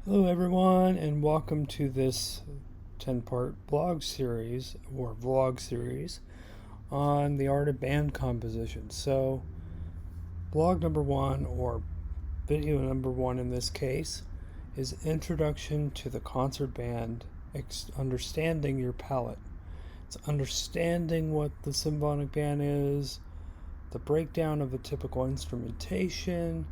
Hello everyone, and welcome to this 10-part blog series or vlog series on the art of band composition. So blog number one, or video number one in this case, is Introduction to the Concert Band, Understanding Your Palette. It's understanding what the symphonic band is, the breakdown of the typical instrumentation,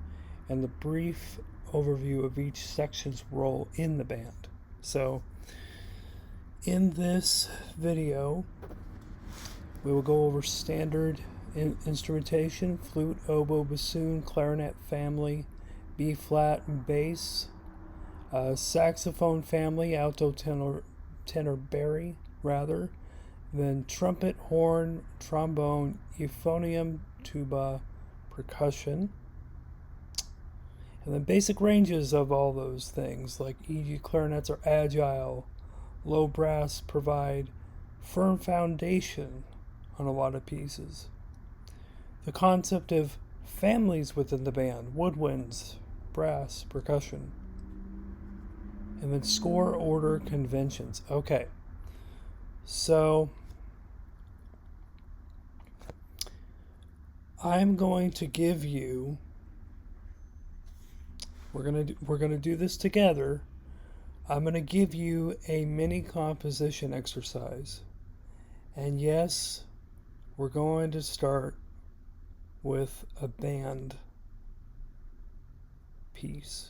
and the brief overview of each section's role in the band. So in this video we will go over standard instrumentation: flute, oboe, bassoon, clarinet family, B flat and bass, saxophone family, alto, tenor, bari rather, then trumpet, horn, trombone, euphonium, tuba, percussion. And then basic ranges of all those things, like e.g. clarinets are agile, low brass provide firm foundation on a lot of pieces. The concept of families within the band: woodwinds, brass, percussion. And then score order conventions. Okay, so I'm going to give you, we're gonna do this together. I'm gonna give you a mini composition exercise, and yes, we're going to start with a band piece.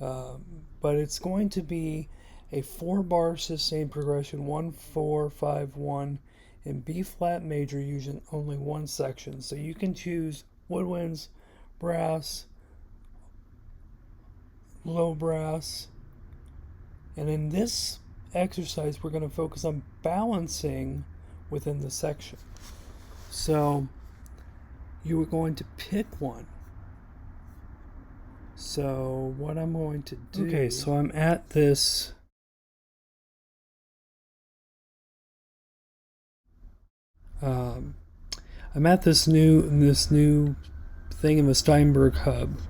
But it's going to be a 4-bar sustained progression, 1, 4, 5, 1, in B flat major, using only one section. So you can choose woodwinds, brass, low brass. And in this exercise, we're going to focus on balancing within the section. So you are going to pick one. So what I'm going to do... Okay, so I'm at this... I'm at this new thing in the Steinberg hub.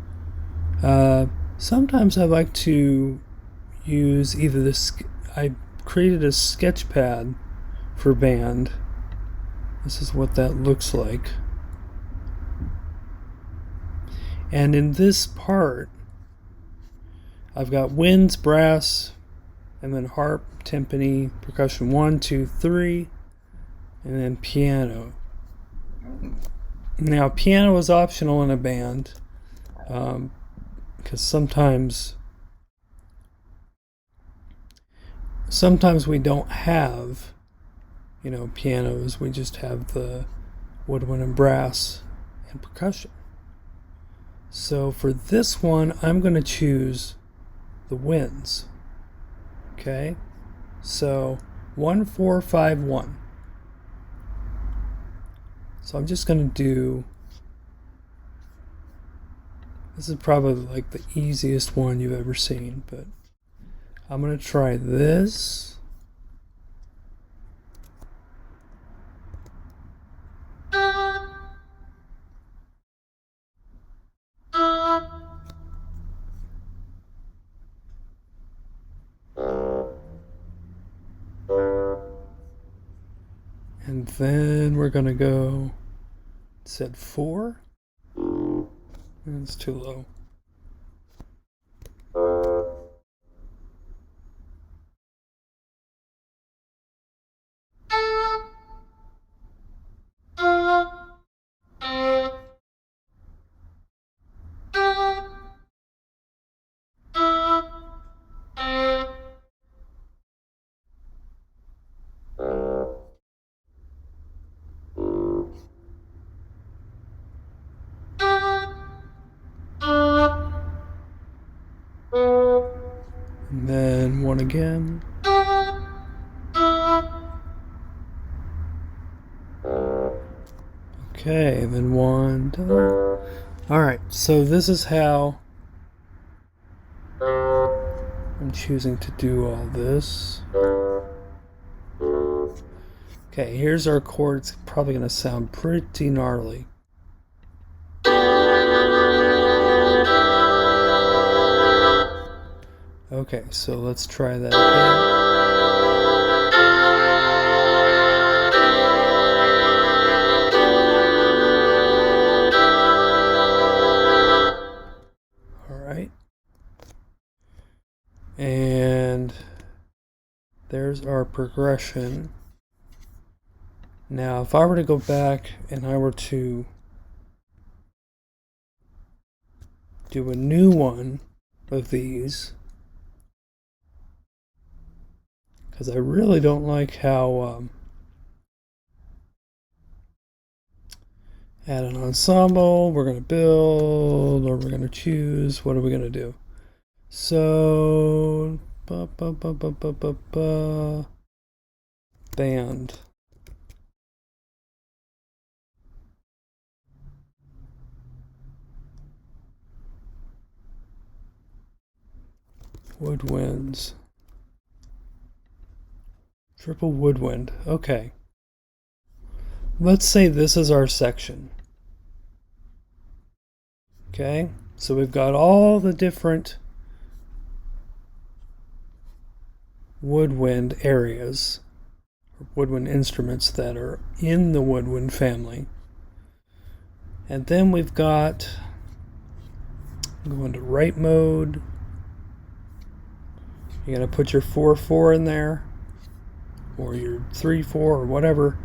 Sometimes I like to use either this. I created a sketch pad for band. This is what that looks like. And in this part, I've got winds, brass, and then harp, timpani, percussion 1, 2, 3, and then piano. Now, piano is optional in a band, because sometimes we don't have, pianos. We just have the woodwind and brass and percussion. So for this one, I'm going to choose the winds. Okay, so 1, 4, 5, 1. So I'm just going to do, this is probably like the easiest one you've ever seen, but I'm going to try this. And then we're going to go, it said 4. It's too low. And then 1 again. Okay, and then 1 done. Alright, so this is how I'm choosing to do all this. Okay, here's our chord. It's probably going to sound pretty gnarly. Okay, so let's try that again. And there's our progression. Now, if I were to go back and I were to do a new one of these, because I really don't like how add an ensemble, we're going to build, or we're going to choose, what are we going to do? So, band. Woodwinds. Triple woodwind. Okay. Let's say this is our section. Okay, so we've got all the different woodwind areas, woodwind instruments that are in the woodwind family. And then we've got, go into write mode. You're going to put your 4/4 in there, or your 3/4, or whatever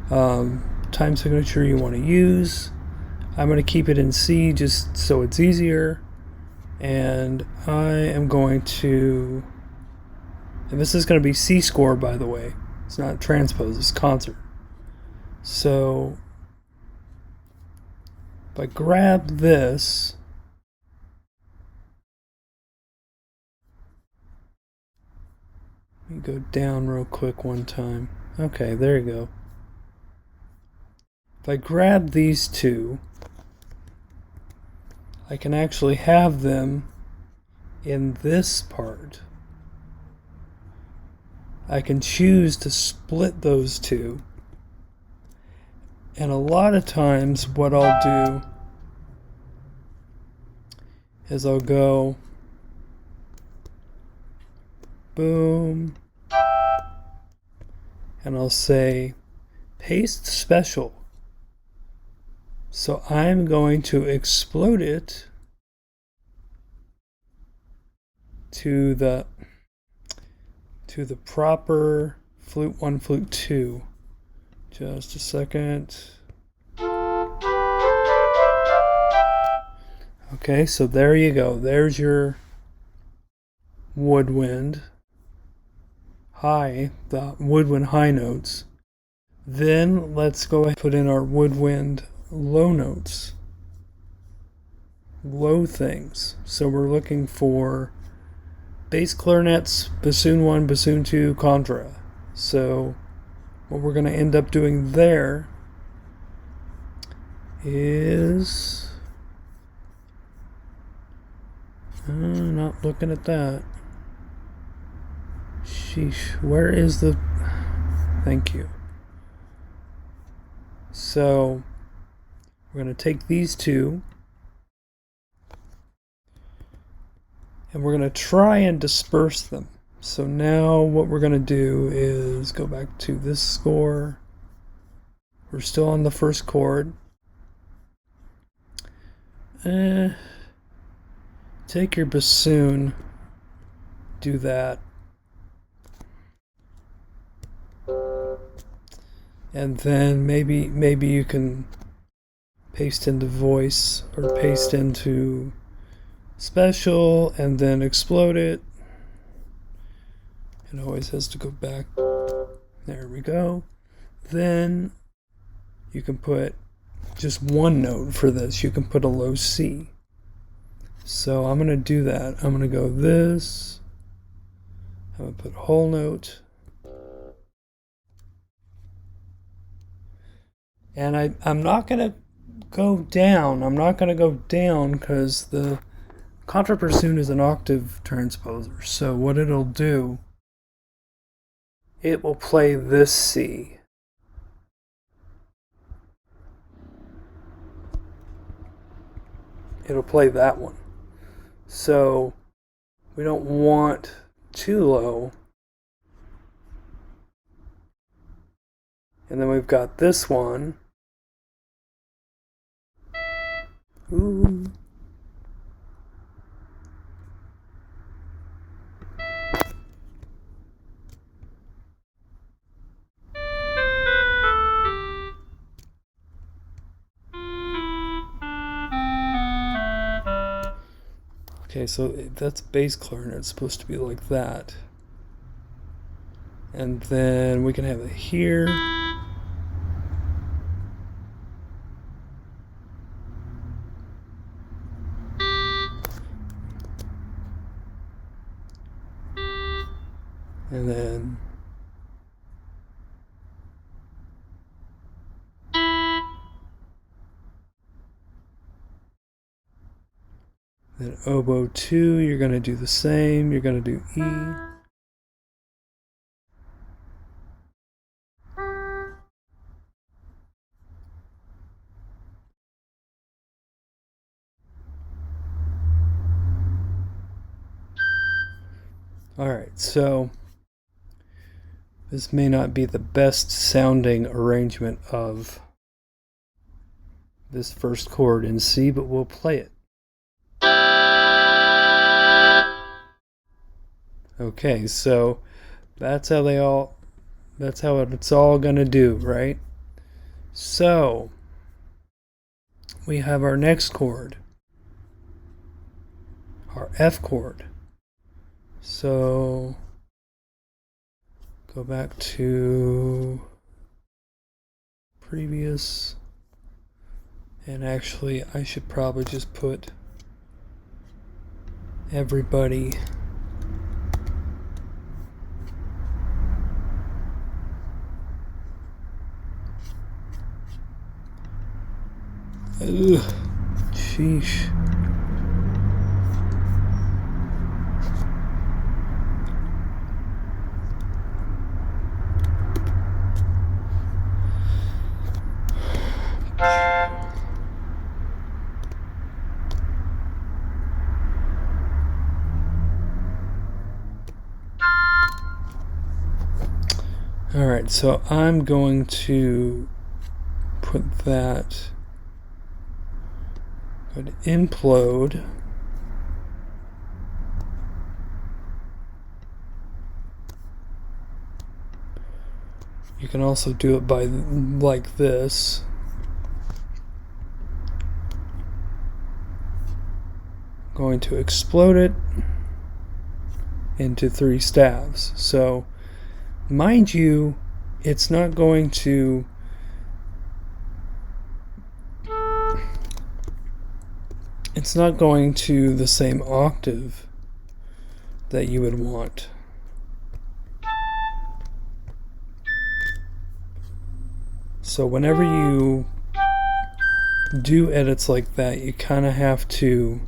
time signature you want to use. I'm going to keep it in C just so it's easier. And I am going to, and this is going to be C score, by the way. It's not transpose, it's concert. So if I grab this, let me go down real quick one time. Okay, there you go. If I grab these two, I can actually have them in this part. I can choose to split those two. And a lot of times what I'll do is I'll go boom, and I'll say paste special. So I'm going to explode it to the proper flute 1, flute 2. Just a second. Okay, so there you go. There's your woodwind high, the woodwind high notes. Then let's go ahead and put in our woodwind low notes, low things. So we're looking for bass clarinets, bassoon 1, bassoon 2, contra. So what we're going to end up doing there is not looking at that. Sheesh, where is the, thank you. So we're going to take these two and we're going to try and disperse them. So now what we're going to do is go back to this score. We're still on the first chord. Take your bassoon, do that. And then maybe you can paste into voice or paste into special and then explode it. It always has to go back. There we go. Then you can put just one note for this. You can put a low C. So I'm going to do that. I'm going to go this. I'm going to put whole note. And I'm not going to go down. I'm not going to go down because the contrabassoon is an octave transposer. So what it'll do, it will play this C. It'll play that one. So We don't want too low. And then we've got this one. Ooh. Okay, so that's bass clarinet. It's supposed to be like that. And then we can have it here. And then oboe 2, you're going to do the same. You're going to do E. Alright, so this may not be the best sounding arrangement of this first chord in C, but we'll play it. Okay, so that's how it's all gonna do, right? So we have our next chord, our F chord. So go back to previous, and actually I should probably just put everybody sheesh. Alright, so I'm going to put that, go to implode. You can also do it by like this. Going to explode it into 3 staves. So mind you, it's not going to the same octave that you would want. So whenever you do edits like that, you kind of have to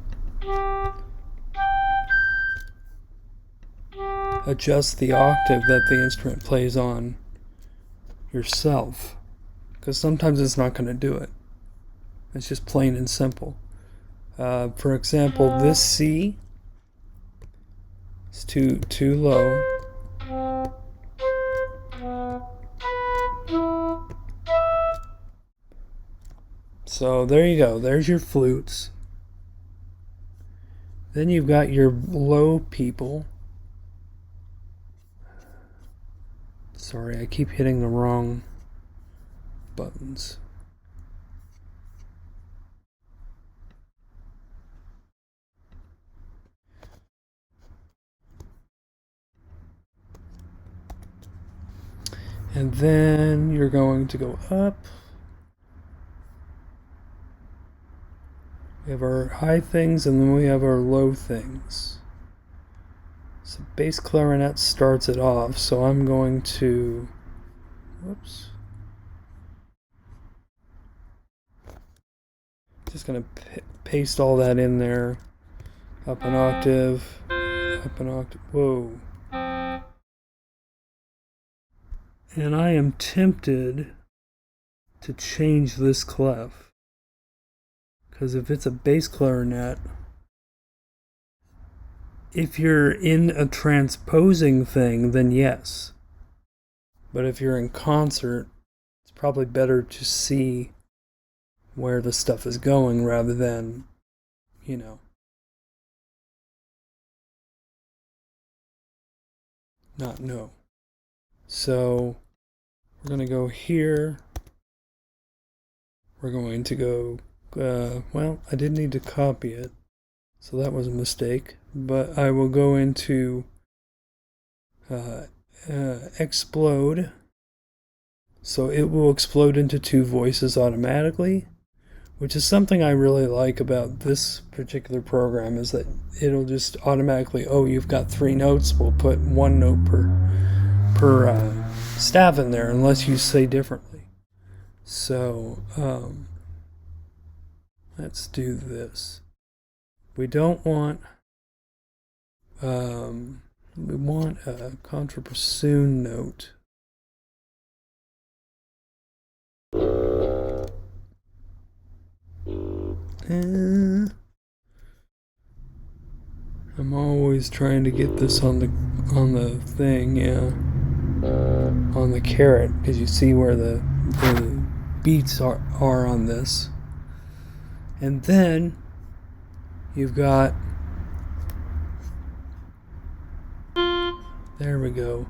adjust the octave that the instrument plays on yourself, because sometimes it's not going to do it. It's just plain and simple. For example, this C is too low. So there you go. There's your flutes. Then you've got your low people. Sorry, I keep hitting the wrong buttons. And then you're going to go up. We have our high things, and then we have our low things. So bass clarinet starts it off, so I'm going to, whoops. Just going to paste all that in there. Up an octave, up an octave, whoa. And I am tempted to change this clef, because if it's a bass clarinet, if you're in a transposing thing, then yes. But if you're in concert, it's probably better to see where the stuff is going rather than, not know. So we're going to go here. We're going to go, well, I didn't need to copy it, so that was a mistake. But I will go into explode. So it will explode into two voices automatically, which is something I really like about this particular program, is that it'll just automatically, oh, you've got 3 notes, we'll put 1 note per staff in there unless you say differently. So let's do this. We don't want we want a contrabassoon note. I'm always trying to get this on the thing, yeah, on the carrot, because you see where the beats are on this. And then you've got, there we go.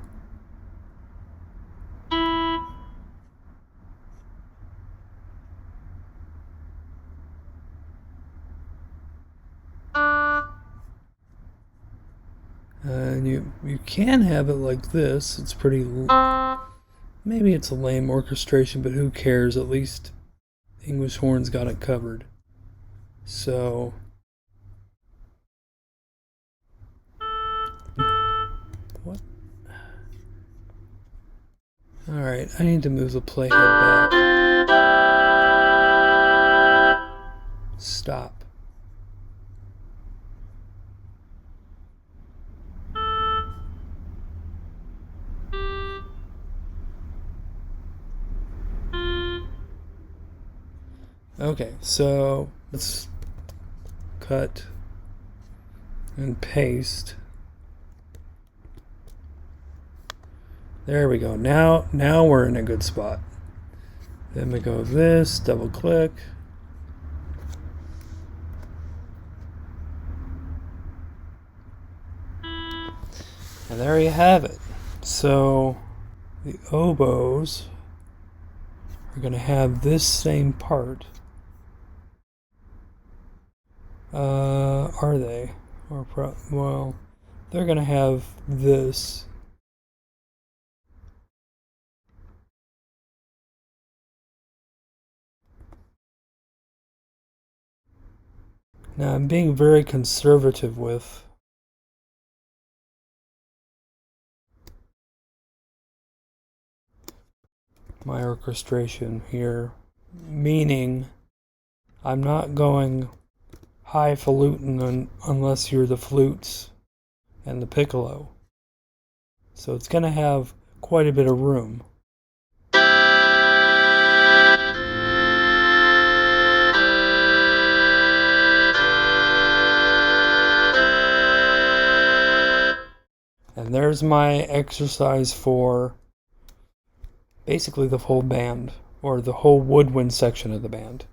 And you can have it like this. It's pretty, maybe it's a lame orchestration, but who cares? At least English Horn's got it covered. So what? Alright, I need to move the playhead back. Stop. Okay, so let's cut and paste. There we go. Now we're in a good spot. Then we go this, double click. And there you have it. So the oboes are going to have this same part. Are they? Well, they're going to have this. Now I'm being very conservative with my orchestration here, meaning I'm not going highfalutin unless you're the flutes and the piccolo. So it's going to have quite a bit of room. And there's my exercise for basically the whole band, or the whole woodwind section of the band.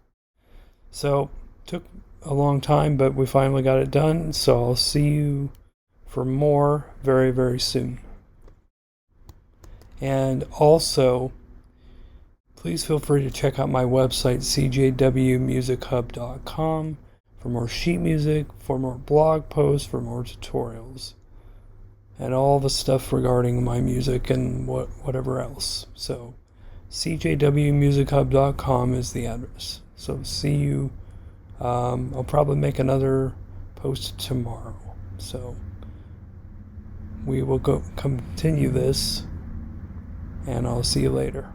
So took a long time, but we finally got it done. So I'll see you for more very, very soon. And also, please feel free to check out my website, cjwmusichub.com, for more sheet music, for more blog posts, for more tutorials, and all the stuff regarding my music and whatever else. So cjwmusichub.com is the address. So see you. I'll probably make another post tomorrow. So we will continue this, and I'll see you later.